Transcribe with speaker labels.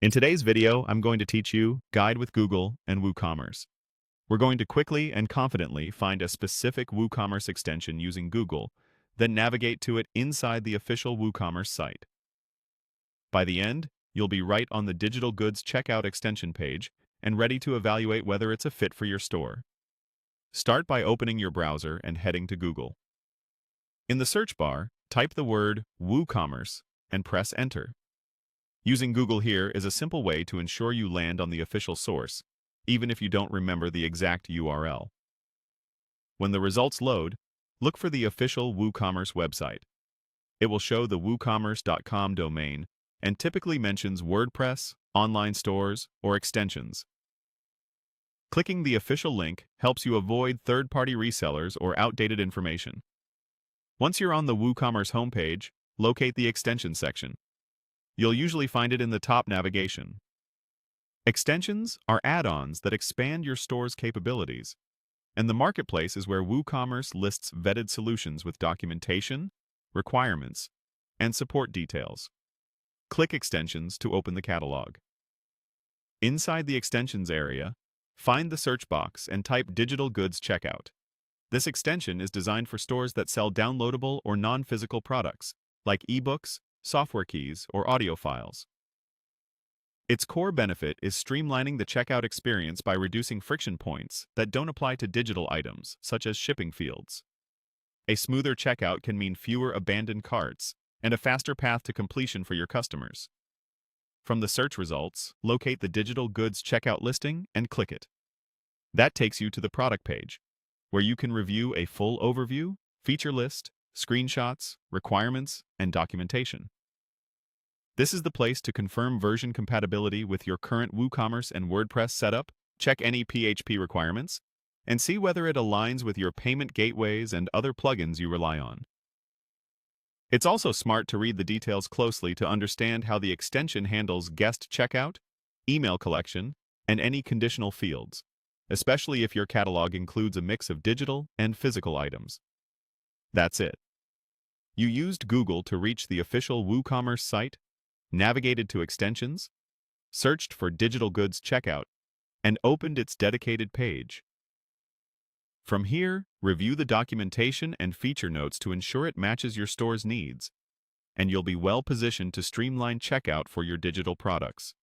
Speaker 1: In today's video, I'm going to teach you Guide with Google and WooCommerce. We're going to quickly and confidently find a specific WooCommerce extension using Google, then navigate to it inside the official WooCommerce site. By the end, you'll be right on the digital goods checkout extension page and ready to evaluate whether it's a fit for your store. Start by opening your browser and heading to Google. In the search bar, type the word WooCommerce and press Enter. Using Google here is a simple way to ensure you land on the official source, even if you don't remember the exact URL. When the results load, look for the official WooCommerce website. It will show the woocommerce.com domain and typically mentions WordPress, online stores, or extensions. Clicking the official link helps you avoid third-party resellers or outdated information. Once you're on the WooCommerce homepage, locate the extension section. You'll usually find it in the top navigation. Extensions are add-ons that expand your store's capabilities, and the marketplace is where WooCommerce lists vetted solutions with documentation, requirements, and support details. Click Extensions to open the catalog. Inside the Extensions area, find the search box and type Digital Goods Checkout. This extension is designed for stores that sell downloadable or non-physical products, like ebooks, software keys, or audio files. Its core benefit is streamlining the checkout experience by reducing friction points that don't apply to digital items, such as shipping fields. A smoother checkout can mean fewer abandoned carts and a faster path to completion for your customers. From the search results, locate the digital goods checkout listing and click it. That takes you to the product page, where you can review a full overview, feature list, screenshots, requirements, and documentation. This is the place to confirm version compatibility with your current WooCommerce and WordPress setup, check any PHP requirements, and see whether it aligns with your payment gateways and other plugins you rely on. It's also smart to read the details closely to understand how the extension handles guest checkout, email collection, and any conditional fields, especially if your catalog includes a mix of digital and physical items. That's it. You used Google to reach the official WooCommerce site, navigated to extensions, searched for digital goods checkout, and opened its dedicated page. From here, review the documentation and feature notes to ensure it matches your store's needs, and you'll be well positioned to streamline checkout for your digital products.